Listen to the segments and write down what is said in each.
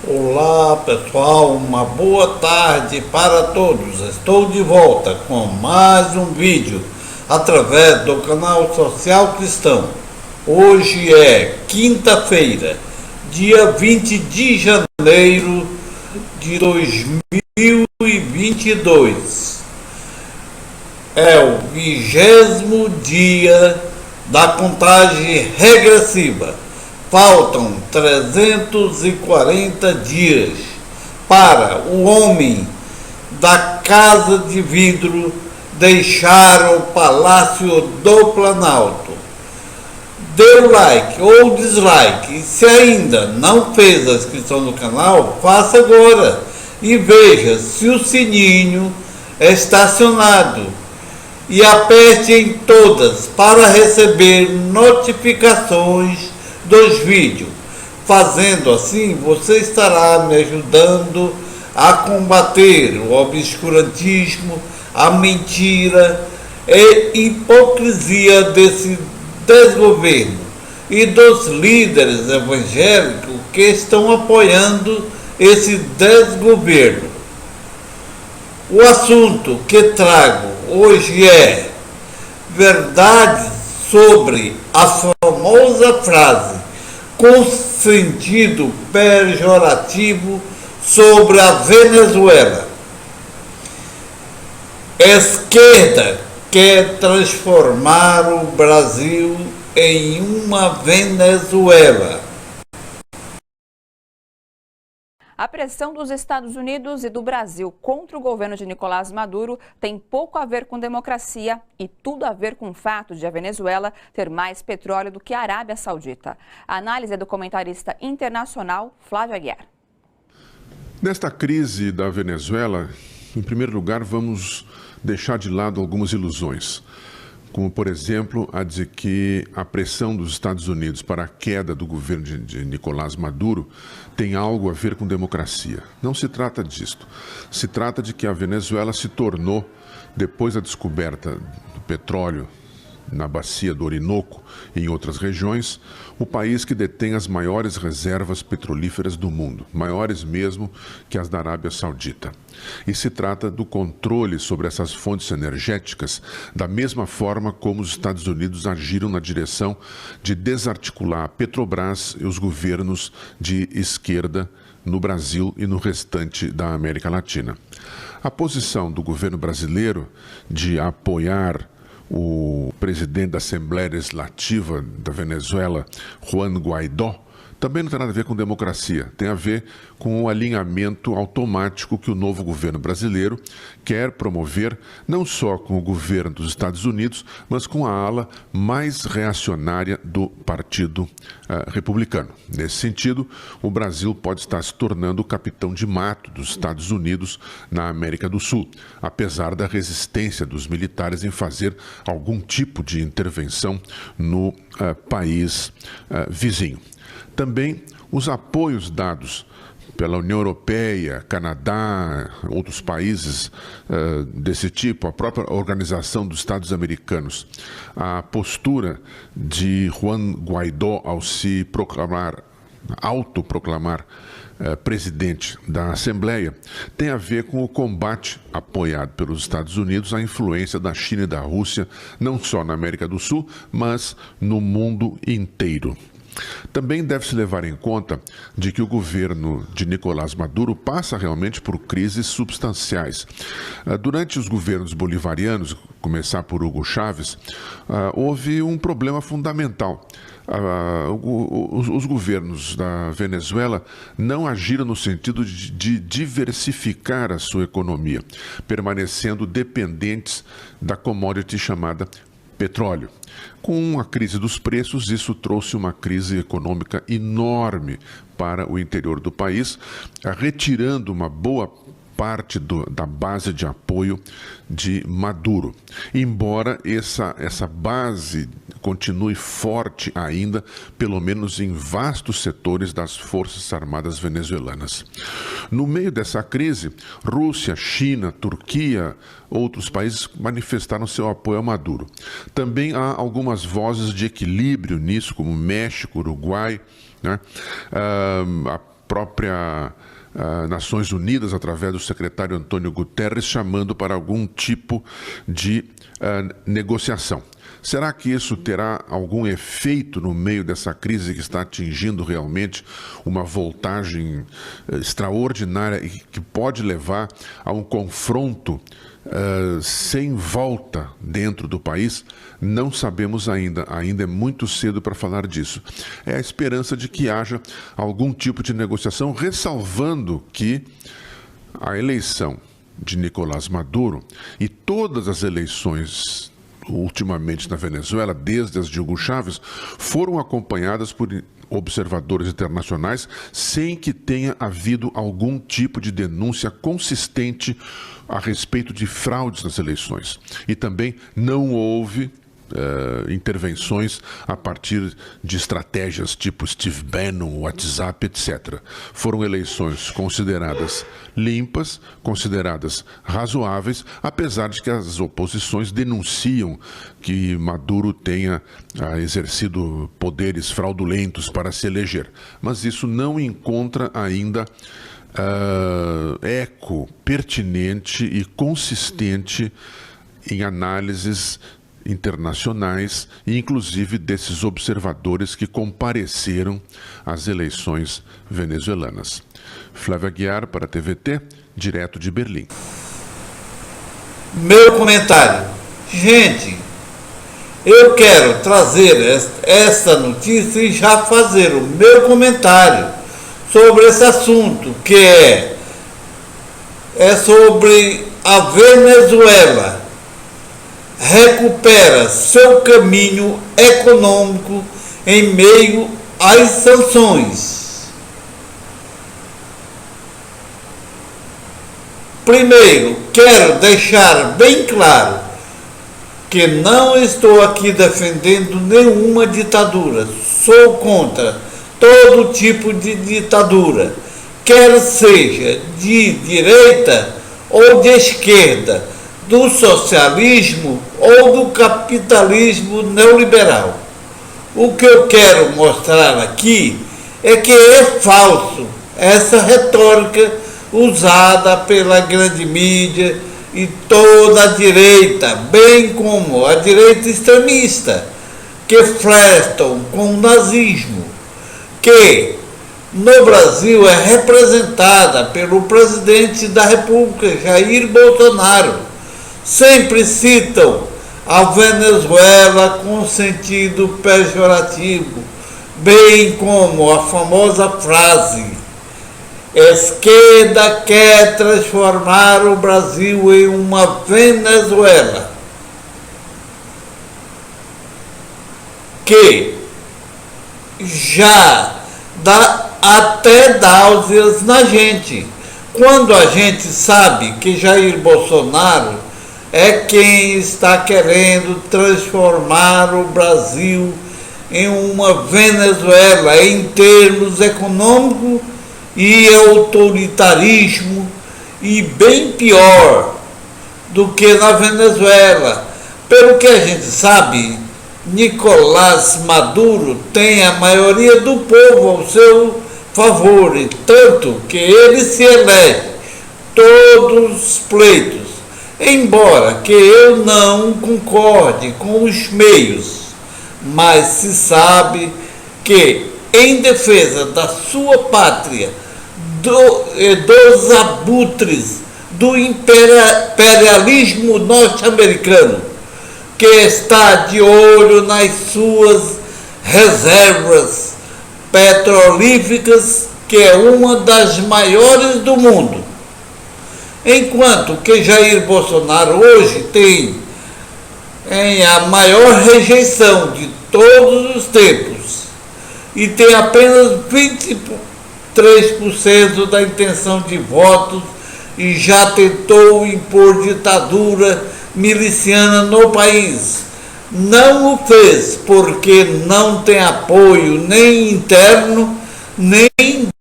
Olá pessoal, uma boa tarde para todos. Estou de volta com mais um vídeo através do canal Social Cristão. Hoje é quinta-feira, dia 20 de janeiro de 2022. É o 20º dia da contagem regressiva. Faltam 340 dias para o homem da Casa de Vidro deixar o Palácio do Planalto. Dê o like ou dislike. E se ainda não fez a inscrição no canal, faça agora e veja se o sininho está acionado. E aperte em todas para receber notificações dos vídeos. Fazendo assim, você estará me ajudando a combater o obscurantismo, a mentira e hipocrisia desse desgoverno e dos líderes evangélicos que estão apoiando esse desgoverno. O assunto que trago hoje é verdade sobre a famosa frase com sentido pejorativo sobre a Venezuela. Esquerda quer transformar o Brasil em uma Venezuela. A pressão dos Estados Unidos e do Brasil contra o governo de Nicolás Maduro tem pouco a ver com democracia e tudo a ver com o fato de a Venezuela ter mais petróleo do que a Arábia Saudita. A análise é do comentarista internacional Flávio Aguiar. Nesta crise da Venezuela, em primeiro lugar, vamos deixar de lado algumas ilusões, como, por exemplo, a de que a pressão dos Estados Unidos para a queda do governo de Nicolás Maduro tem algo a ver com democracia. Não se trata disto. Se trata de que a Venezuela se tornou, depois da descoberta do petróleo na bacia do Orinoco e em outras regiões, o país que detém as maiores reservas petrolíferas do mundo, maiores mesmo que as da Arábia Saudita. E se trata do controle sobre essas fontes energéticas, da mesma forma como os Estados Unidos agiram na direção de desarticular a Petrobras e os governos de esquerda no Brasil e no restante da América Latina. A posição do governo brasileiro de apoiar o presidente da Assembleia Legislativa da Venezuela, Juan Guaidó, também não tem nada a ver com democracia, tem a ver com o alinhamento automático que o novo governo brasileiro quer promover, não só com o governo dos Estados Unidos, mas com a ala mais reacionária do Partido Republicano. Nesse sentido, o Brasil pode estar se tornando o capitão de mato dos Estados Unidos na América do Sul, apesar da resistência dos militares em fazer algum tipo de intervenção no país vizinho. Também os apoios dados pela União Europeia, Canadá, outros países desse tipo, a própria Organização dos Estados Americanos, a postura de Juan Guaidó ao se proclamar, autoproclamar presidente da Assembleia, tem a ver com o combate apoiado pelos Estados Unidos à influência da China e da Rússia, não só na América do Sul, mas no mundo inteiro. Também deve-se levar em conta de que o governo de Nicolás Maduro passa realmente por crises substanciais. Durante os governos bolivarianos, começar por Hugo Chávez, houve um problema fundamental. Os governos da Venezuela não agiram no sentido de diversificar a sua economia, permanecendo dependentes da commodity chamada petróleo. Com a crise dos preços, isso trouxe uma crise econômica enorme para o interior do país, retirando uma boa parte da base de apoio de Maduro. Embora essa base continue forte ainda, pelo menos em vastos setores das Forças Armadas venezuelanas. No meio dessa crise, Rússia, China, Turquia, outros países manifestaram seu apoio a Maduro. Também há algumas vozes de equilíbrio nisso, como México, Uruguai, né? própria Nações Unidas, através do secretário Antônio Guterres, chamando para algum tipo de negociação. Será que isso terá algum efeito no meio dessa crise que está atingindo realmente uma voltagem extraordinária e que pode levar a um confronto sem volta dentro do país? Não sabemos ainda é muito cedo para falar disso. É a esperança de que haja algum tipo de negociação, ressalvando que a eleição de Nicolás Maduro e todas as eleições ultimamente na Venezuela, desde as de Hugo Chávez, foram acompanhadas por observadores internacionais sem que tenha havido algum tipo de denúncia consistente a respeito de fraudes nas eleições. E também não houve intervenções a partir de estratégias tipo Steve Bannon, WhatsApp, etc. Foram eleições consideradas limpas, consideradas razoáveis, apesar de que as oposições denunciam que Maduro tenha exercido poderes fraudulentos para se eleger. Mas isso não encontra ainda eco pertinente e consistente em análises internacionais e inclusive desses observadores que compareceram às eleições venezuelanas. Flávia Aguiar para a TVT, direto de Berlim. Meu comentário. Gente, eu quero trazer essa notícia e já fazer o meu comentário sobre esse assunto, que é sobre a Venezuela. Recupera seu caminho econômico em meio às sanções. Primeiro, quero deixar bem claro que não estou aqui defendendo nenhuma ditadura. Sou contra todo tipo de ditadura, quer seja de direita ou de esquerda, do socialismo ou do capitalismo neoliberal. O que eu quero mostrar aqui é que é falso essa retórica usada pela grande mídia e toda a direita, bem como a direita extremista, que flertam com o nazismo, que no Brasil é representada pelo presidente da República, Jair Bolsonaro. Sempre citam a Venezuela com sentido pejorativo, bem como a famosa frase: esquerda quer transformar o Brasil em uma Venezuela, que já até náuseas na gente, quando a gente sabe que Jair Bolsonaro é quem está querendo transformar o Brasil em uma Venezuela em termos econômicos e autoritarismo, e bem pior do que na Venezuela. Pelo que a gente sabe, Nicolás Maduro tem a maioria do povo ao seu favor, e tanto que ele se elege todos os pleitos. Embora que eu não concorde com os meios, mas se sabe que, em defesa da sua pátria, dos abutres do imperialismo norte-americano, que está de olho nas suas reservas petrolíferas, que é uma das maiores do mundo. Enquanto que Jair Bolsonaro hoje tem a maior rejeição de todos os tempos e tem apenas 23% da intenção de votos e já tentou impor ditadura miliciana no país. Não o fez porque não tem apoio nem interno, nem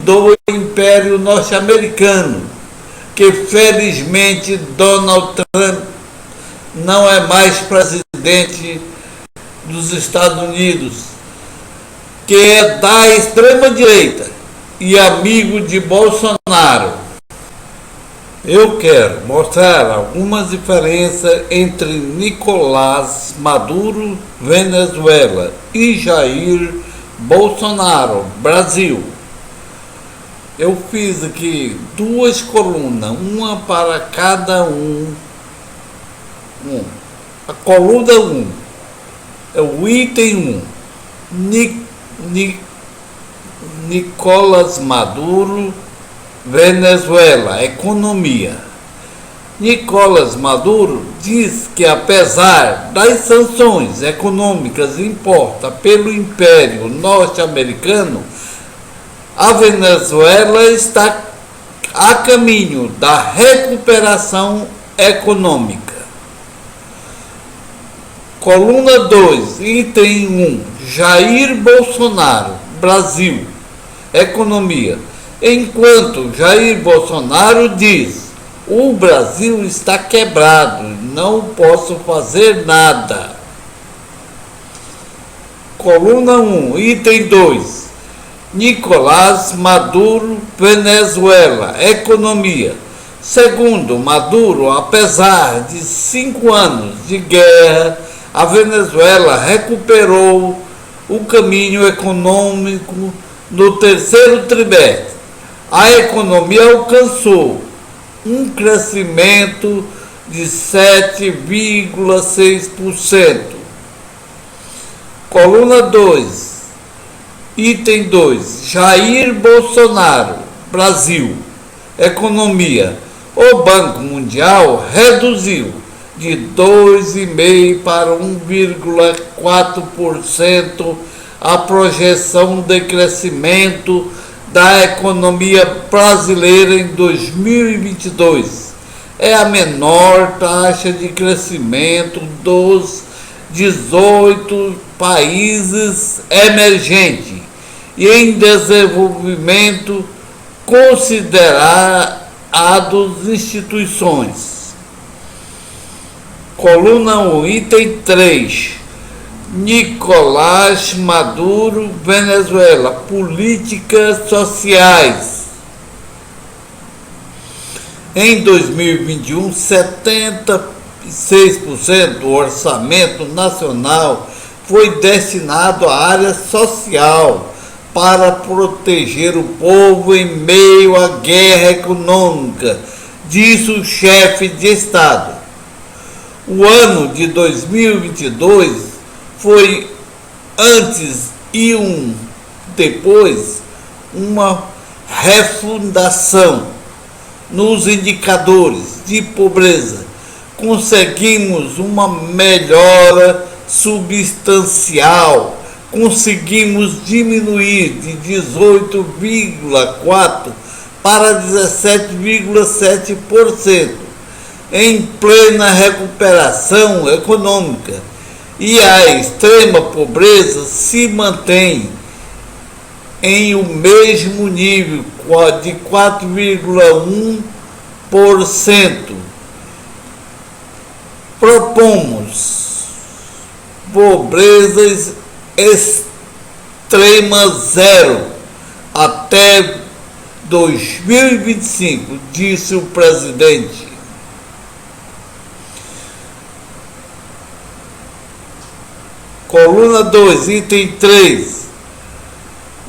do Império Norte-Americano, que felizmente Donald Trump não é mais presidente dos Estados Unidos, que é da extrema-direita, e amigo de Bolsonaro. Eu quero mostrar algumas diferenças entre Nicolás Maduro, Venezuela, e Jair Bolsonaro, Brasil. Eu fiz aqui duas colunas, uma para cada um. A coluna 1 é o item 1. Nicolás Maduro, Venezuela, economia. Nicolás Maduro diz que, apesar das sanções econômicas impostas pelo Império Norte-Americano, a Venezuela está a caminho da recuperação econômica. Coluna 2, item 1, Jair Bolsonaro, Brasil, economia. Enquanto Jair Bolsonaro diz: o Brasil está quebrado, não posso fazer nada. Coluna 1, item 2, Nicolás Maduro, Venezuela, economia. Segundo Maduro, apesar de 5 anos de guerra, a Venezuela recuperou o caminho econômico no terceiro trimestre. A economia alcançou um crescimento de 7,6%. Coluna 2, item 2, Jair Bolsonaro, Brasil, economia. O Banco Mundial reduziu de 2,5% para 1,4% a projeção de crescimento da economia brasileira em 2022. É a menor taxa de crescimento dos 18 países emergentes e em desenvolvimento considerados instituições. Coluna 1, item 3. Nicolás Maduro, Venezuela, políticas sociais. Em 2021, 76% do orçamento nacional foi destinado à área social para proteger o povo em meio à guerra econômica, disse o chefe de Estado. O ano de 2022 foi antes e depois uma refundação nos indicadores de pobreza. Conseguimos uma melhora substancial. Conseguimos diminuir de 18,4% para 17,7%, em plena recuperação econômica. E a extrema pobreza se mantém em o mesmo nível de 4,1%. Propomos pobreza extrema zero até 2025, disse o presidente. Coluna 2, item 3.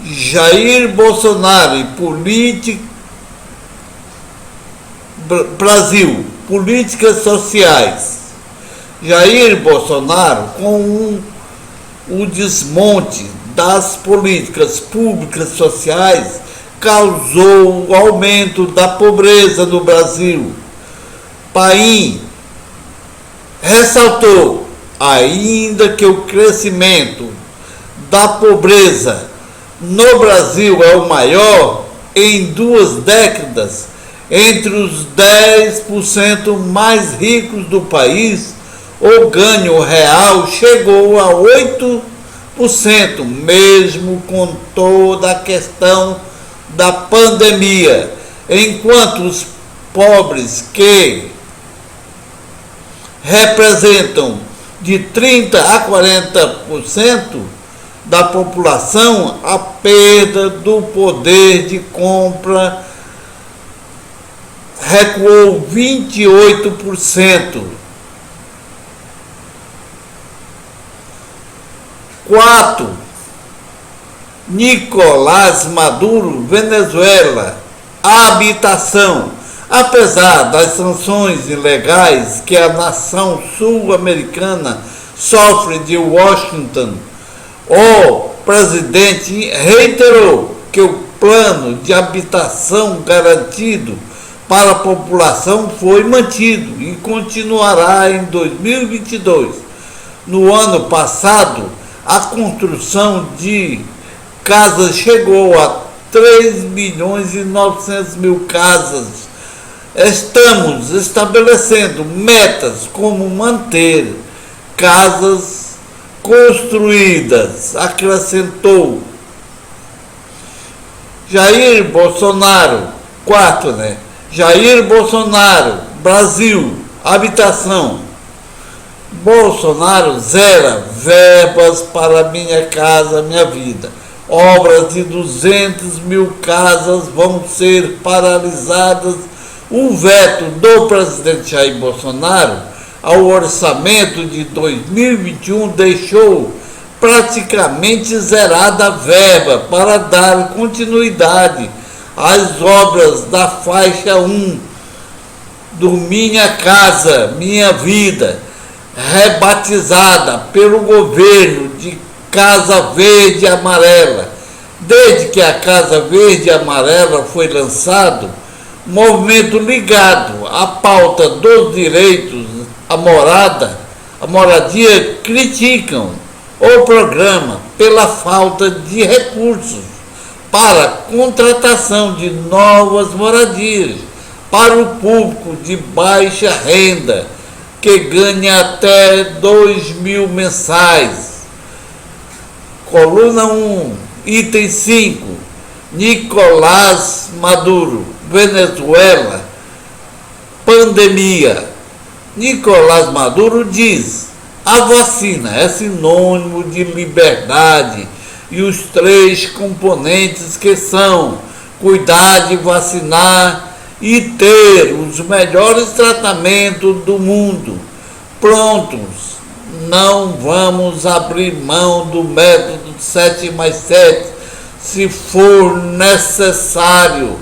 Jair Bolsonaro e política Brasil, políticas sociais. Jair Bolsonaro, com o desmonte das políticas públicas sociais, causou o aumento da pobreza no Brasil. Paim ressaltou ainda que o crescimento da pobreza no Brasil é o maior em 2 décadas. Entre os 10% mais ricos do país, o ganho real chegou a 8%, mesmo com toda a questão da pandemia, enquanto os pobres, que representam de 30% a 40%, da população, a perda do poder de compra recuou 28%. 4. Nicolás Maduro, Venezuela. Habitação. Apesar das sanções ilegais que a nação sul-americana sofre de Washington, o presidente reiterou que o plano de habitação garantido para a população foi mantido e continuará em 2022. No ano passado, a construção de casas chegou a 3.900.000 casas. Estamos estabelecendo metas como manter casas construídas, acrescentou. Jair Bolsonaro, 4, Jair Bolsonaro, Brasil, habitação. Bolsonaro zera verbas para Minha Casa Minha Vida. Obras de 200.000 casas vão ser paralisadas. O veto do presidente Jair Bolsonaro ao orçamento de 2021 deixou praticamente zerada a verba para dar continuidade às obras da faixa 1 do Minha Casa Minha Vida, rebatizada pelo governo de Casa Verde e Amarela. Desde que a Casa Verde e Amarela foi lançado, movimento ligado à pauta dos direitos à moradia criticam o programa pela falta de recursos para a contratação de novas moradias para o público de baixa renda, que ganha até 2.000 mensais. Coluna 1, item 5, Nicolás Maduro, Venezuela, pandemia. Nicolás Maduro diz: a vacina é sinônimo de liberdade e os 3 componentes que são cuidar de vacinar e ter os melhores tratamentos do mundo prontos. Não vamos abrir mão do método 7+7 se for necessário,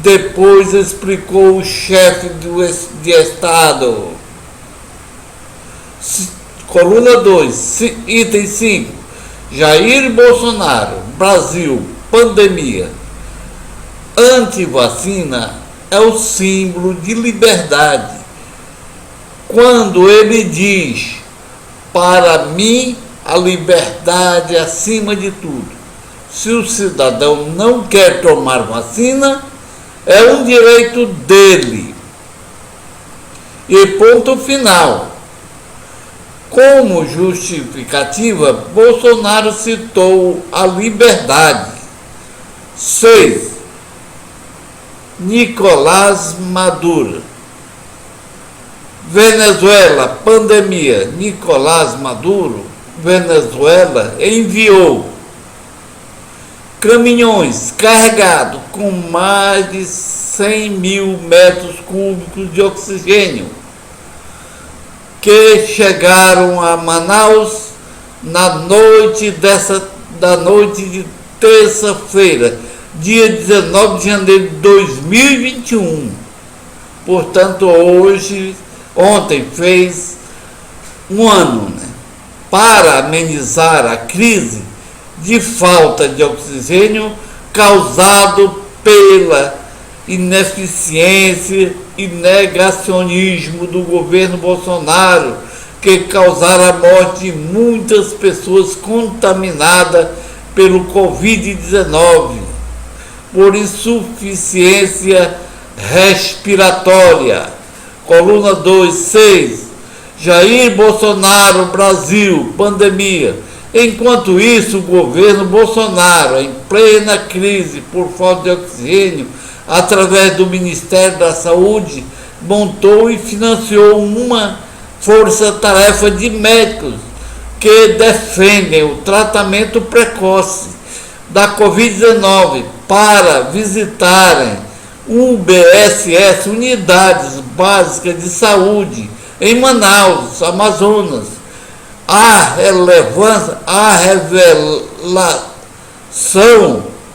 depois explicou o chefe de Estado. Coluna 2, item 5, Jair Bolsonaro, Brasil, pandemia. Antivacina é o símbolo de liberdade. Quando ele diz: para mim, a liberdade é acima de tudo. Se o cidadão não quer tomar vacina, é um direito dele. E ponto final. Como justificativa, Bolsonaro citou a liberdade. 6. Nicolás Maduro, Venezuela, pandemia. Nicolás Maduro, Venezuela, enviou caminhões carregados com mais de 100.000 metros cúbicos de oxigênio, que chegaram a Manaus na noite de terça-feira, dia 19 de janeiro de 2021. Portanto, ontem fez um ano, para amenizar a crise de falta de oxigênio causado pela ineficiência e negacionismo do governo Bolsonaro, que causaram a morte de muitas pessoas contaminadas pelo Covid-19 por insuficiência respiratória. Coluna 2, 6. Jair Bolsonaro, Brasil, pandemia. Enquanto isso, o governo Bolsonaro, em plena crise por falta de oxigênio, através do Ministério da Saúde, montou e financiou uma força-tarefa de médicos que defendem o tratamento precoce da Covid-19 para visitarem UBSS, Unidades Básicas de Saúde, em Manaus, Amazonas. A revelação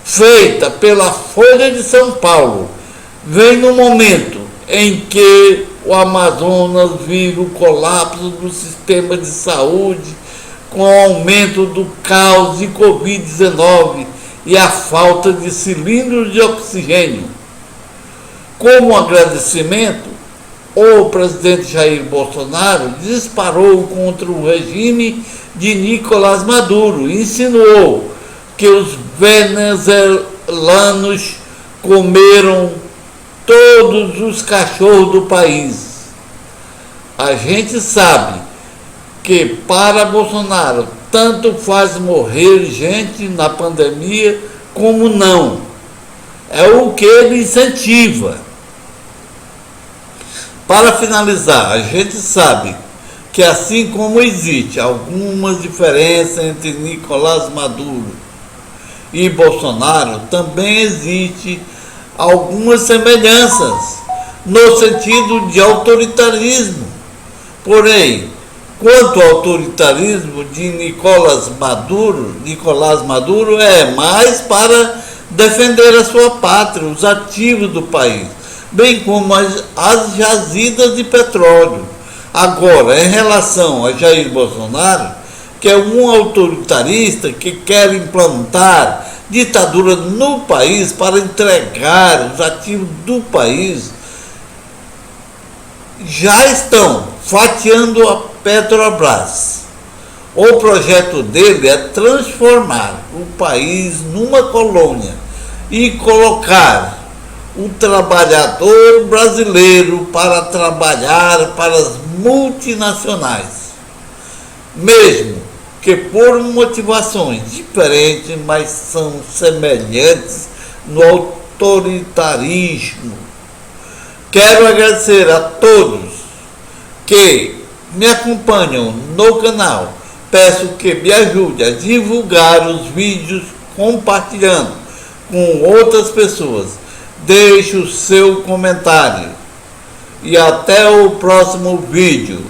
feita pela Folha de São Paulo vem no momento em que o Amazonas vive o colapso do sistema de saúde, com o aumento do caos de Covid-19 e a falta de cilindros de oxigênio. Como agradecimento, o presidente Jair Bolsonaro disparou contra o regime de Nicolás Maduro e insinuou que os venezuelanos comeram todos os cachorros do país. A gente sabe que para Bolsonaro tanto faz morrer gente na pandemia como não. É o que ele incentiva. Para finalizar, a gente sabe que assim como existe algumas diferenças entre Nicolás Maduro e Bolsonaro, também existe algumas semelhanças no sentido de autoritarismo. Porém, quanto ao autoritarismo de Nicolás Maduro é mais para defender a sua pátria, os ativos do país, bem como as jazidas de petróleo. Agora, em relação a Jair Bolsonaro, que é um autoritarista que quer implantar ditadura no país para entregar os ativos do país, já estão fatiando a Petrobras. O projeto dele é transformar o país numa colônia e colocar o trabalhador brasileiro para trabalhar para as multinacionais, mesmo que por motivações diferentes, mas são semelhantes no autoritarismo. Quero agradecer a todos que me acompanham no canal. Peço que me ajude a divulgar os vídeos compartilhando com outras pessoas. Deixe o seu comentário e até o próximo vídeo.